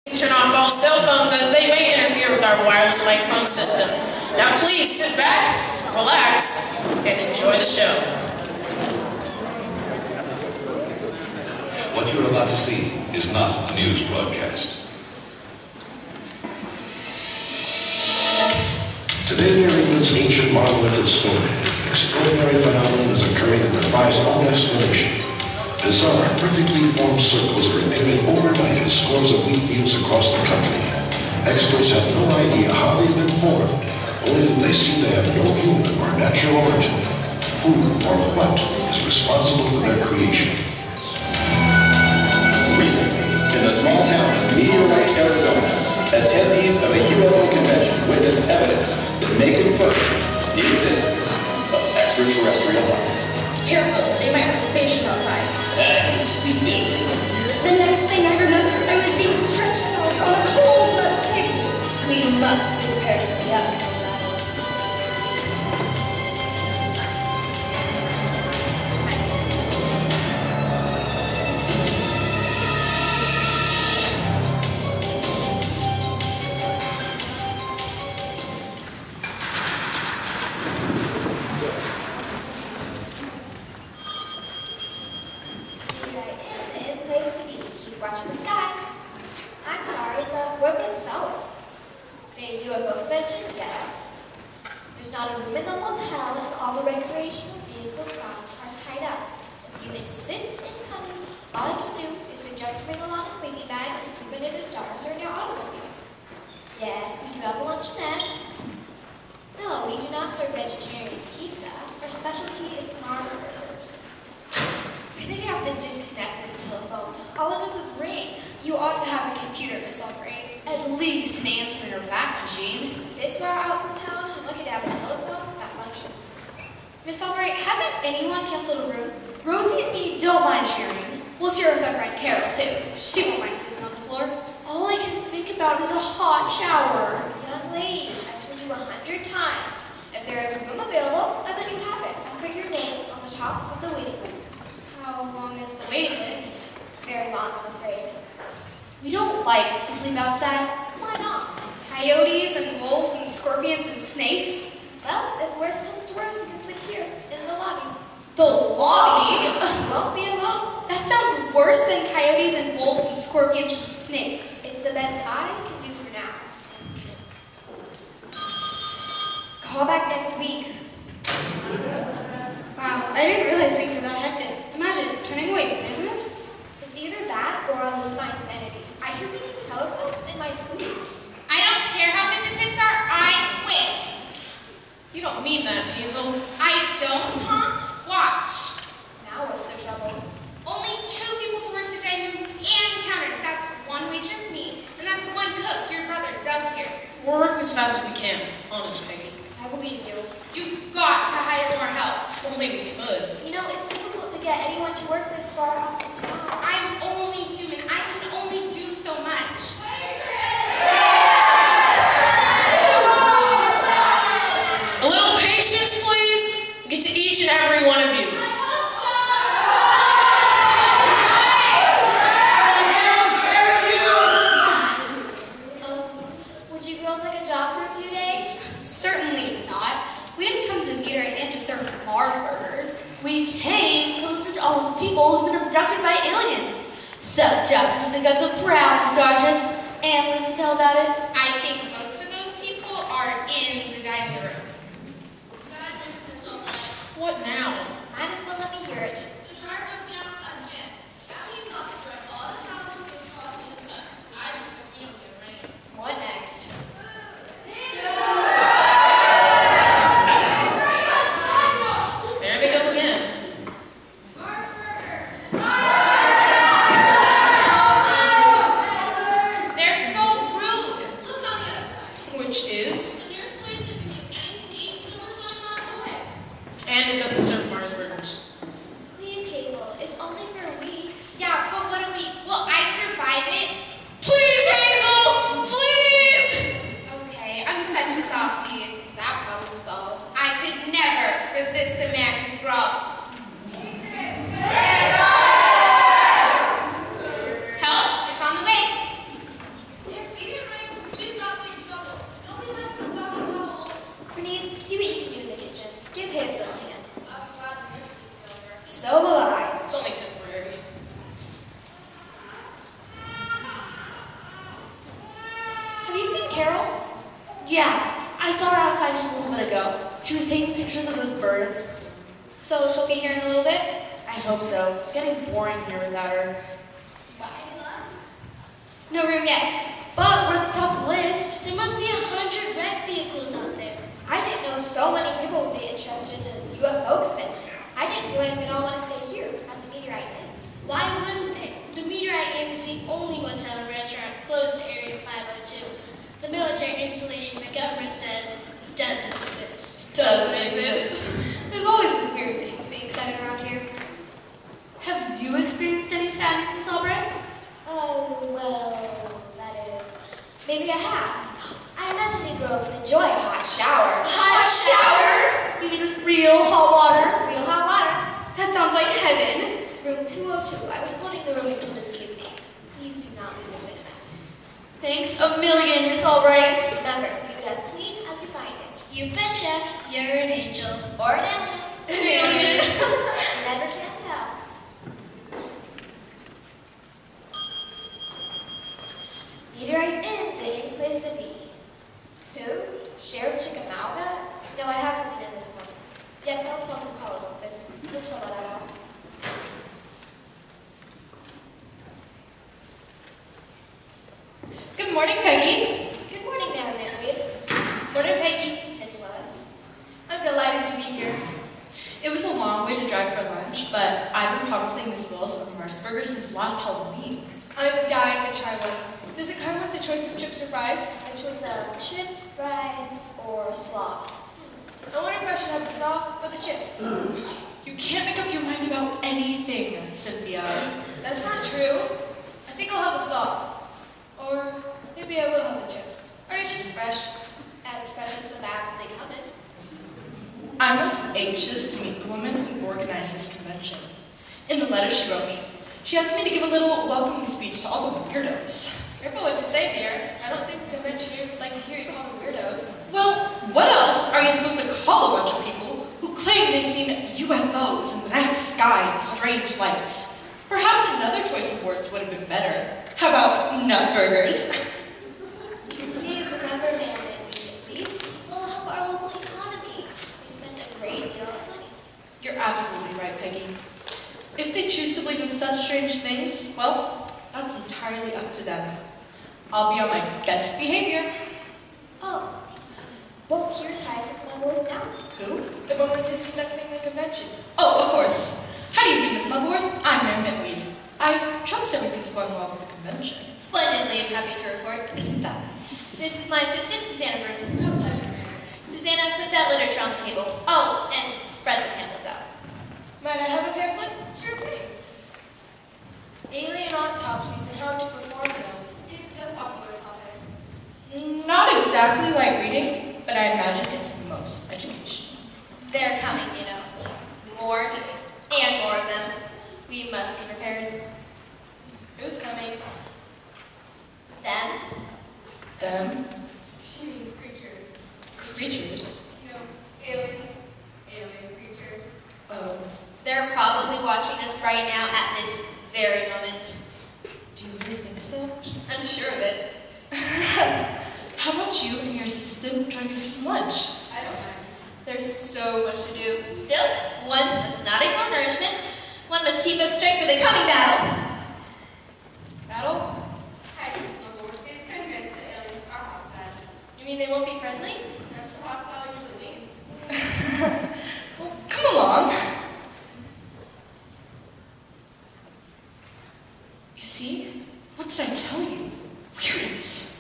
Turn off all cell phones as they may interfere with our wireless microphone system. Now please sit back, relax, and enjoy the show. What you're about to see is not a news broadcast. Today, near England's ancient monolithic story, an extraordinary phenomenon is occurring that defies all explanation. Bizarre, perfectly formed circles are appearing overnight in scores of wheat fields across the country. Experts have no idea how they've been formed, only that they seem to have no human or natural origin. Who or what is responsible for their creation? Recently, in the small town of Meteorite, Arizona, attendees of a UFO convention witnessed evidence that may confirm the existence of extraterrestrial life. Careful, they might have a spaceship outside. The next thing I remember, I was being stretched out on a cold lead table. We must be prepared for the outcome. Watching the skies. I'm sorry, we're being solid. The UFO convention? Yes. There's not a room in the motel and all the recreational vehicle spots are tied up. If you insist in coming, all I can do is suggest bring along a sleeping bag and sleep under the stars or in your automobile. Yes, we do have a luncheonette. No, we do not serve vegetarian pizza. Our specialty is Mars burgers. I think I have to disconnect this telephone. All it does is ring. You ought to have a computer, Miss Albright. At least an answering or fax machine. This far out from town, I'm lucky to have a telephone that functions. Miss Albright, hasn't anyone canceled a room? Rosie and me don't mind sharing. We'll share with our friend Carol, too. She won't mind sleeping on the floor. All I can think about is a hot shower. Young ladies, I've told you 100 times. If there is a room available, I let you have it. And put your names on the top of the waiting list. How long is the waiting list? Very long, I'm afraid. We don't like to sleep outside. Why not? Coyotes and wolves and scorpions and snakes? Well, if worse comes to worse, you can sleep here, in the lobby. The lobby? You won't be alone. That sounds worse than coyotes and wolves and scorpions and snakes. It's the best I can do for now. Call back next week. Wow, I didn't realize things were that hectic. Imagine turning away business. It's either that or I'll lose my insanity. I hear ringing telephones in my sleep. I don't care how good the tips are, I quit. You don't mean that, Hazel. I don't, huh? Watch. Now what's the trouble? Only 2 people to work the dining room and the counter. That's 1 waitress, me. And that's 1 cook, your brother, Doug here. We're working as fast as we can. Honest, Peggy. I believe you. You've got to hire more help. If only we could. You know, it's difficult to get anyone to work this far out from town. I'm only human. I can only do so much. A little patience, please. We'll get to each and every one of you. Would you girls like a job for a few days? Certainly not. We didn't come to the Meteorite Inn to serve Mars burgers. We came to listen to all those people who've been abducted by aliens. Sucked up into the guts of proud sergeants, and live to tell about it. I think most of those people are in the dining room. What now? Might as well let me hear it. What next? There we go again. They're so rude. Yeah, I saw her outside just a little bit ago. She was taking pictures of those birds. So she'll be here in a little bit? I hope so. It's getting boring here without her. No room yet. But we're at the top of the list. There must be 100 wrecked vehicles out there. I didn't know so many people would be interested in this UFO convention. I didn't realize they'd all want to stay here at the Meteorite Inn. Why wouldn't they? The Meteorite Inn is the only motel and restaurant close to Area 502. The military installation the government says doesn't exist. Doesn't exist. There's always weird things being said around here. Have you experienced any sightings, Miss Albright? Oh, well, that is... Maybe I have. I imagine you girls would enjoy a hot shower. Hot shower? You mean with real hot water? Real hot water. That sounds like heaven. Room 202. I was floating the room until this evening. Please do not leave this in a mess. Thanks a million, Miss Albright. Remember, leave it as clean as you find it. You betcha, you're an angel. Or an alien. An alien. You never can tell. Meteorite Inn, the in place to be. Who? Sheriff Chickamauga? No, I haven't seen him this morning. Yes, I'll talk to Paula's office. He'll throw that out. Good morning, Peggy. Good morning, Madam Midweed. Morning, Peggy. Miss Lois. I'm delighted to be here. It was a long way to drive for lunch, but I've been promising Miss Willis a Mars burger since last Halloween. I'm dying to try one. Does it come with a choice of chips or fries? A choice of chips, fries, or slaw. I wonder if I should have the slaw or the chips. You can't make up your mind about anything, Cynthia. That's not true. I think I'll have the slaw. Or maybe I will have the chips. Are your chips fresh? As fresh as the bags they come in. I'm most anxious to meet the woman who organized this convention. In the letter she wrote me, she asked me to give a little welcoming speech to all the weirdos. Careful what you say, dear. I don't think conventioners would like to hear you call them weirdos. Well, what else are you supposed to call a bunch of people who claim they've seen UFOs in the night sky and strange lights? Perhaps another choice of words would have been better. How about nut burgers? Please remember, Madam Midweed, these people help our local economy. We spend a great deal of money. You're absolutely right, Peggy. If they choose to believe in such strange things, well, that's entirely up to them. I'll be on my best behavior. Oh, well, here's Hyacinth Mugworth now. Who? The woman who's conducting the convention. Oh, of course. How do you do, Miss Mugworth? I'm Mary Mitweed. I trust everything's going well with the convention. Splendidly, I'm happy to report. Isn't that nice? This is my assistant, Susanna Bruin. No pleasure, Mayor. Susanna, put that literature on the table. Oh, and spread the pamphlets out. Might I have a pamphlet? Sure thing. Alien autopsies and how to perform them. It's a popular topic. Not exactly light reading, but I imagine it's most educational. They're coming, you know. More and more of them. We must be prepared. Who's coming? Them. Them? She means creatures. Creatures. You know, aliens. Alien creatures. Oh. They're probably watching us right now at this very moment. Do you really think so? I'm sure of it. How about you and your assistant join me for some lunch? I don't mind. There's so much to do. Still, one must not ignore nourishment. One must keep up strength for the coming battle. Battle? Hyacinth Mugworth is convinced the aliens are hostile. You mean they won't be friendly? That's what hostile usually means. Well, come along. You see? What did I tell you? Weirdos.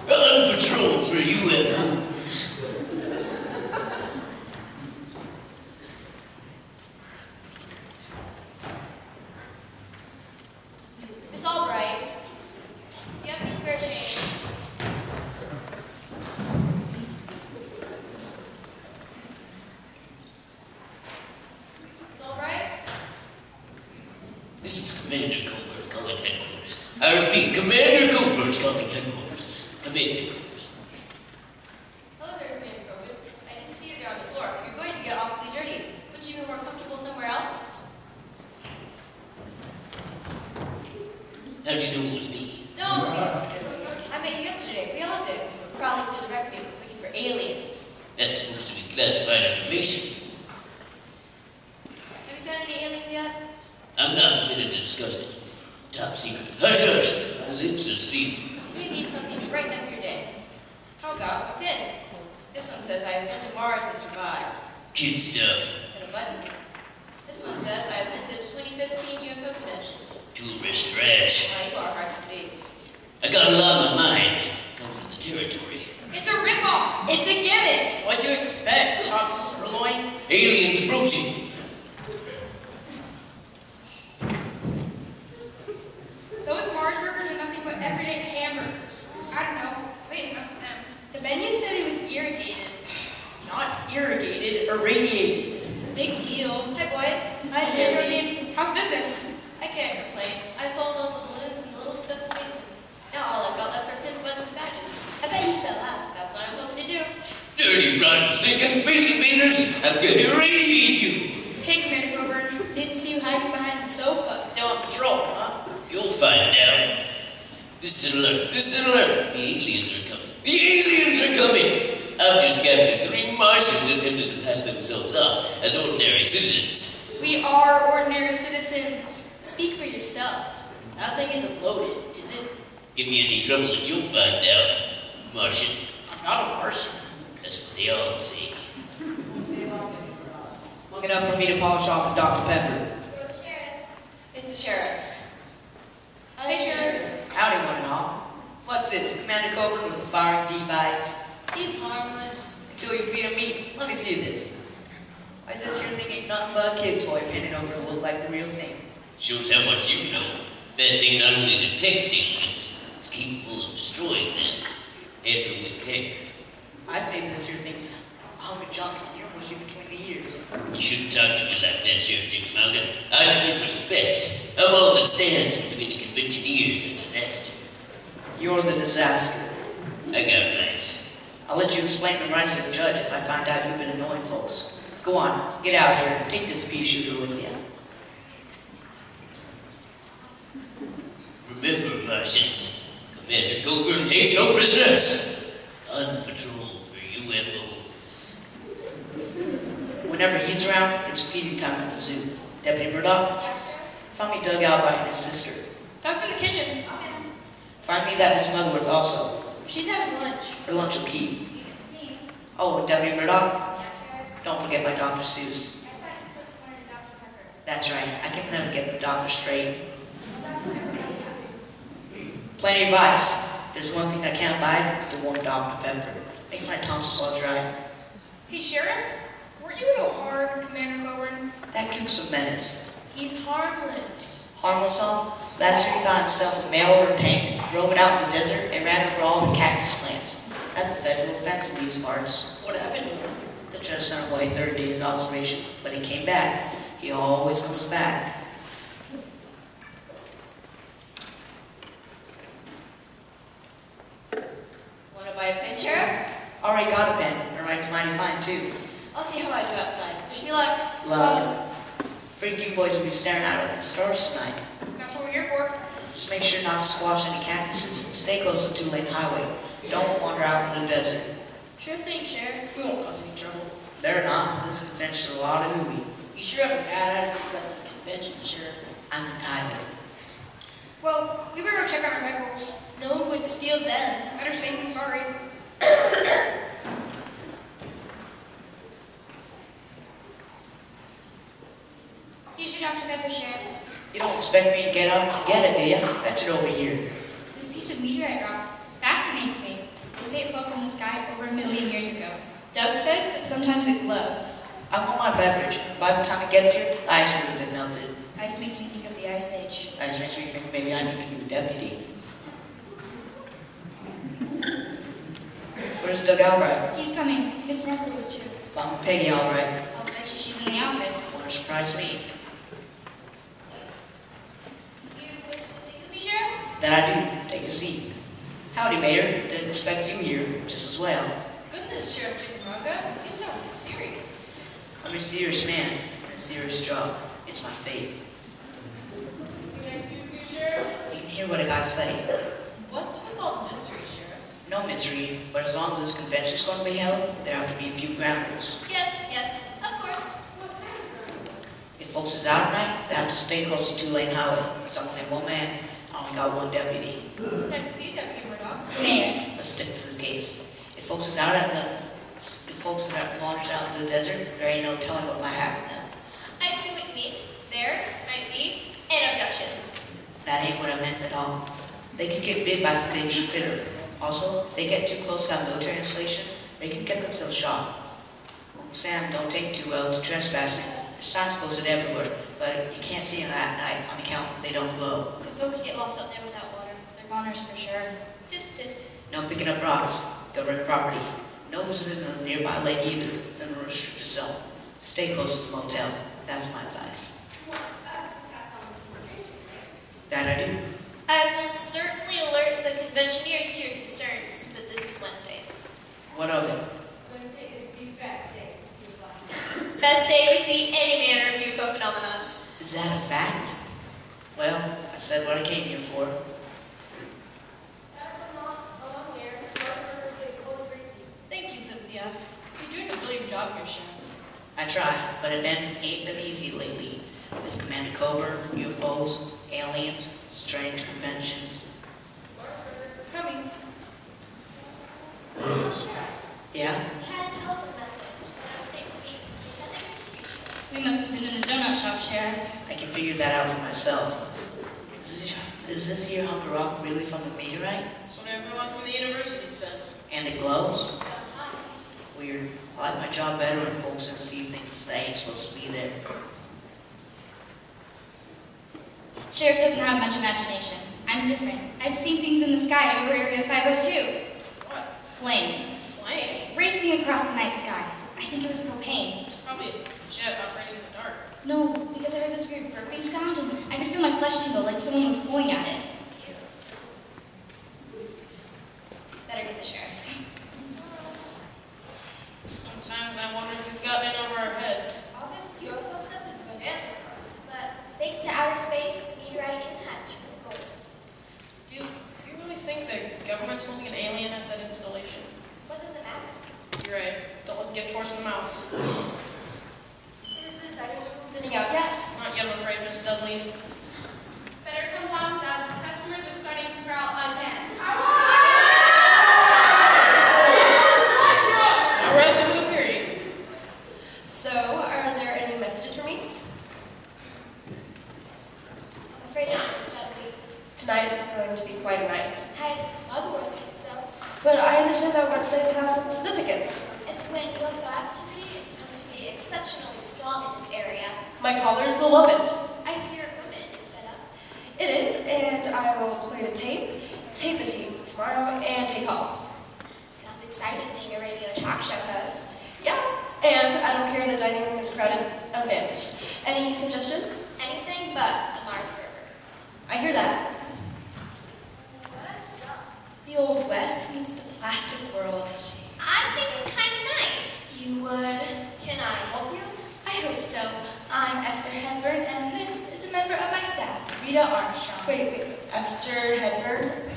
On patrol for UFOs. It's all right. You have any spare change? It's all right. This is Commander Colbert calling headquarters. I repeat, Commander Colbert calling headquarters. Come in, headquarters. Hello there, Commander Grogan. I didn't see you there on the floor. You're going to get awfully dirty. Wouldn't you be more comfortable somewhere else? How'd you know it was me? Don't be silly. I met you yesterday. We all did. Crawling through the wreck fields looking for aliens. That's supposed to be classified information. Have you found any aliens yet? I'm not permitted to discuss it. Top secret. Hush, hush. My lips are sealed. You need something to brighten up your day. How about a pin? This one says I have been to Mars and survived. Kid stuff. And a button. This one says I have been to the 2015 UFO convention. Tourist trash. You are hard to please. I got a lot on my mind. Comes with the territory. It's a ripoff! It's a gimmick! What'd you expect, chopped sirloin? Aliens approaching. Those Mars burgers are nothing but everyday hamburgers. I don't know. Wait, enough of them. The menu said it was irrigated. Not irrigated, irradiated. Big deal. Hi, boys. Hi, Jeremy. How's business? I can't complain. I sold all the balloons and the little stuffed spacemen. Now all I've got left are pins, buttons, and badges. I bet you sell out. That's what I'm hoping to do. Dirty, rotten, stinking space invaders. I'm gonna irradiate you. Hey, Commander Coburn. Didn't see you hiding behind the sofa. Still on patrol, huh? You'll find out. This is an alert. This is an alert. The aliens are coming. The aliens are coming. I've just captured 3 Martians attempting to pass themselves off as ordinary citizens. We are ordinary citizens. Speak for yourself. That thing isn't loaded, is it? Give me any trouble and you'll find out. Martian. I'm not a Martian. That's what they all say. Long enough for me to polish off a Dr. Pepper. It's the sheriff. Hey, Sheriff. Howdy, one and all. What's this, Commander Coburn with a firing device? He's harmless. Until you feed him meat, let me see this. Why, this here thing ain't nothing but a kid's toy painted over to look like the real thing. Shows how much you know. That thing not only detects aliens, it's capable of destroying them. Handle with care. I say this here thing's a hunk of junk and you're mushy between the ears. You shouldn't talk to me like that, Sheriff Chickamauga. I deserve respect. I'm all that stands between the conventioneers and disaster. You're the disaster. I got rights. I'll let you explain the rights to the judge if I find out you've been annoying folks. Go on, get out here. Take this pea shooter with you. Remember, Martians, Commander Coburn takes no prisoners. On patrol for UFOs. Whenever he's around, it's feeding time at the zoo. Deputy Murdoch, find me Doug Albright and his sister. Doug's in the kitchen. Find me that Miss Mugworth also. She's having lunch. Her lunch will keep. Oh, and Deputy Murdoch, don't forget my Dr. Seuss. That's right, I can never get the doctor straight. Plenty of ice. If there's one thing I can't buy, it's a warm Dr. Pepper. Makes my tonsils all dry. Hey, Sheriff. Weren't you a little hard on Commander Coburn? That cook's a menace. He's harmless. Harmless all? Last year he got himself a mail order tank, drove it out in the desert, and ran over all the cactus plants. That's a federal offense in these parts. What happened to him? The judge sent him away 3rd day of observation, but he came back. He always comes back. Want to buy a pen, Sheriff? Already got a pen, and writes mighty fine too. I'll see how I do outside. Wish me luck. Luck. Afraid you boys will be staring out at the stars tonight. That's what we're here for. Just make sure not to squash any cactuses and stay close to 2-lane highway. Don't wander out in the desert. Sure thing, Sheriff. We won't cause any trouble. Better not. This convention's a lot of hooey. You sure have a bad attitude about this convention, Sheriff. I'm entitled. Well, we better go check on our rifles. No one would steal them. Better safe than sorry. Here's your Dr. Pepper, Sheriff. You don't expect me to get up and get it, do you? Fetch it over here. This piece of meteorite rock fascinates me. They say it fell from the sky over 1 million years ago. Doug says that sometimes it glows. I want my beverage. By the time it gets here, the ice would have been melted. Ice makes me think of the Ice Age. Ice makes me think maybe I need to be a deputy. Where's Doug Albright? He's coming. Miss Marple is too. Mom and Peggy Albright. I'll bet you she's in the office. Won't surprise me. You wish to speak with me, Sheriff? That I do. Take a seat. Howdy, Mayor. Didn't expect you here just as well. Goodness, Sheriff Chickamauga. You sound serious. I'm a serious man in a serious job. It's my fate. Can I do you, Sheriff? You can Hear what I gotta say. What's with all the mystery, Sheriff? No misery, but as long as this convention's going to be held, there have to be a few ground rules. Yes, of course. If folks is out at night, they have to stay close to 2-lane highway. Because I'm only one man, I only got one deputy. Nice to see you, Deputy Murdoch. Mayor, let's stick to the case. If folks is out wanders out into the desert, there ain't no telling what might happen to them. I see what you mean. There might be an abduction. That ain't what I meant at all. They could get bit by some dangerous critter. Also, if they get too close to that military installation, they can get themselves shot. Uncle Sam don't take too well to trespassing. There's signs posted everywhere, but you can't see them at night on account they don't glow. If folks get lost out there without water, they're goners for sure. No picking up rocks, government property. No visiting the nearby lake either, within the restricted zone. Stay close to the motel. That's my advice. That I do. I will certainly alert the conventioneers to your concerns, but this is Wednesday. What of it? Wednesday is the best day to see black. Best day to see any manner of UFO phenomenon. Is that a fact? Well, I said what I came here for. Thank you, Cynthia. You're doing a brilliant job here, Sheriff. I try, but it ain't been easy lately. With Commander Cobra, UFOs, aliens, strange conventions. Coming. Yeah? We had a telephone message about state police. They said they could reach you. We must have been in the donut shop, Sheriff. I can figure that out for myself. Is this here hunk of rock really from a meteorite? That's what everyone from the university says. And it glows? Sometimes. Weird. I like my job better when folks can see things that ain't supposed to be there. Sheriff doesn't have much imagination. I'm different. I've seen things in the sky over Area 502. What? Flames. Flames? Racing across the night sky. I think it was propane. It's probably a jet operating in the dark. No, because I heard this weird burping sound and I could feel my flesh tingle like someone was pulling at it. Better get the sheriff. Sometimes I wonder if we've gotten in over our heads. All this UFO stuff is bonanza for us, but thanks to outer space, the meteorite in has turned gold. Do you really think the government's holding an alien at that installation? What does it matter? You're right. Don't let the gift horse in the mouth. Is the dining room thinning out yet? Not yet, I'm afraid, Miss Dudley. Better come along, Doug. Customers are starting to growl again. Now rest of the period. So, are there any messages for me? I'm afraid not, Miss Dudley. Tonight is going to be quite a night. Has Mugworth think so? But I understand that Wednesdays have some significance. It's when UFO activity is supposed to be exceptionally strong in this area. My callers will love it. I see your equipment is set up. It is, and I will play the tape the tape tomorrow, and take calls. Sounds exciting being a radio talk show host. Yeah, and I don't care the dining room is crowded and vanished. Any suggestions? Anything but a Mars burger. I hear that. The Old West meets the plastic world. I think it's kind of nice. You would? Can I help you? I hope so. I'm Esther Hedburn, and this is a member of my staff, Rita Armstrong. Wait. Esther Hedberg?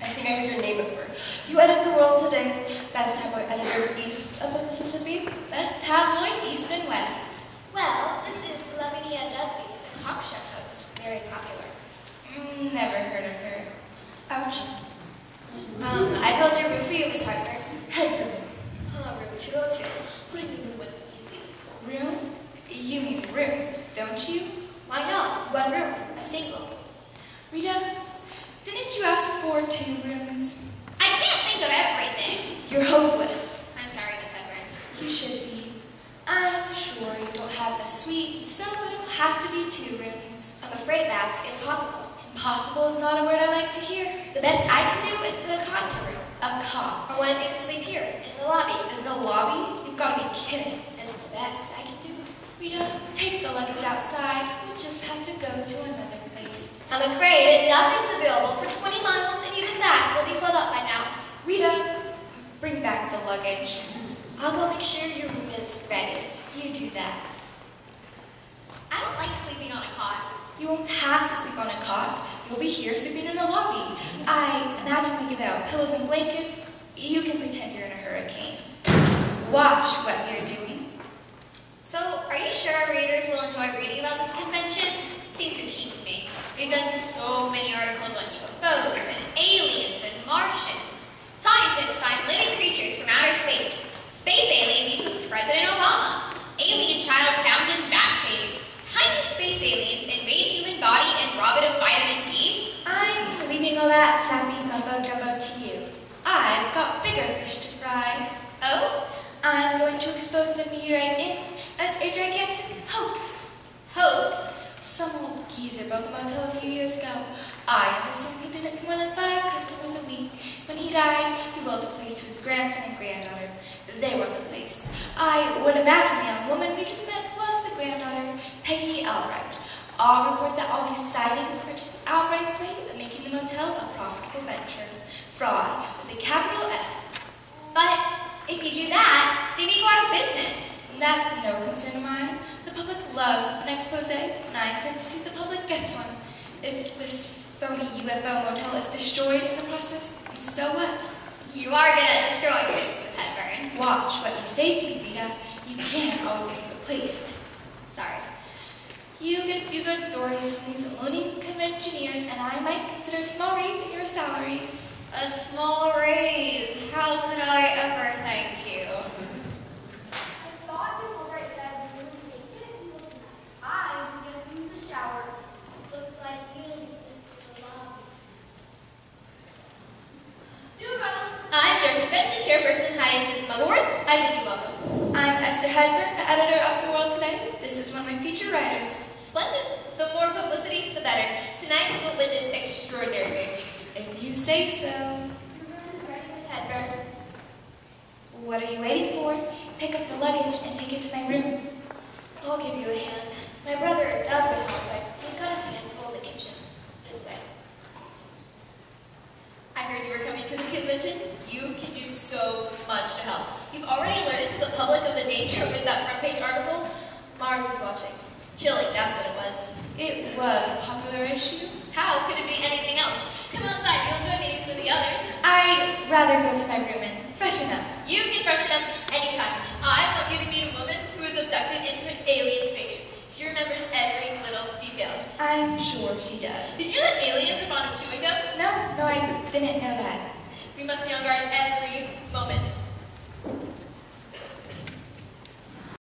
I think I heard your name before. You edit The World Today. Best tabloid editor east of the Mississippi? Best tabloid east and west. Well, this is Lavinia Dudley, the talk show host. Very popular. Never heard of her. Ouch. I built your room for you, Miss Harper. Hedburn. Room 202. Putting the room wasn't easy. Room? You mean rooms, don't you? Why not? One room. A single. Rita, didn't you ask for 2 rooms? I can't think of everything. You're hopeless. I'm sorry, Miss Hedberg. You should be. I'm sure you don't have a suite, so it'll have to be 2 rooms. I'm afraid that's impossible. Impossible is not a word I like to hear. The best I can do is put a cot in your room. A cot. Or what if you could sleep here, in the lobby? In the lobby? You've got to be kidding. It's the best I can do. Rita, take the luggage outside. We'll just have to go to another place. I'm afraid nothing's available for 20 miles, and even that will be filled up by now. Rita, bring back the luggage. I'll go make sure your room is ready. You do that. I don't like sleeping on a cot. You won't have to sleep on a cot. You'll be here sleeping in the lobby. I imagine we give out pillows and blankets. You can pretend you're in a hurricane. Watch what we're doing. So, are you sure our readers will enjoy reading about this convention? Seems routine to me. We've done so many articles on UFOs and aliens and Martians. Scientists find living creatures from outer space. Space alien meets with President Obama. Alien child found in bat cave. Tiny space aliens invade human body and rob it of vitamin D. I'm leaving all that sappy mumbo jumbo to you. I've got bigger fish to fry. Oh? I'm going to expose the meteorite in as a gigantic hoax. Hoax? Some old geezer built the motel a few years ago. I understand he didn't see more than 5 customers a week. When he died, he willed the place to his grandson and granddaughter. They run the place. I would imagine the young woman we just met was the granddaughter, Peggy Albright. I'll report that all these sightings are just Albright's way of making the motel a profitable venture. Fraud with a capital F. But if you do that, they may go out of business. That's no concern of mine. The public loves an expose, and I intend to see the public gets one. If this phony UFO motel is destroyed in the process, so what? You are good at destroying things, Miss Hedburn. Watch what you say to me, Rita. You can't always be replaced. Sorry. You get a few good stories from these loony conventioneers, and I might consider a small raise in your salary. A small raise? How could I ever thank you? I thought Miss Albright said we were in the basement until tonight. I didn't get to use the shower. Looks like you sleep in the lobby. I'm your convention chairperson, Hyacinth Mugglewort. I bid you welcome. I'm Esther Hedberg, the editor of The World Today. This is one of my feature writers. Splendid. The more publicity, the better. Tonight we will witness extraordinary things. If you say so. Your room is ready, Miss Hedberg. What are you waiting for? Pick up the luggage and take it to my room. I'll give you a hand. My brother Doug would help, but he's got his hands full in the kitchen. This way. I heard you were coming to this convention. You can do so much to help. You've already alerted to the public of the danger with that front page article. Mars is watching. Chilling, that's what it was. It was a popular issue. How could it be anything else? Come outside, you'll enjoy meetings with the others. I'd rather go to my room and freshen up. You can freshen up anytime. I want you to meet a woman who was abducted into an alien spaceship. She remembers every little detail. I'm sure she does. Did you know that aliens are fond of chewing gum? No, I didn't know that. We must be on guard every moment.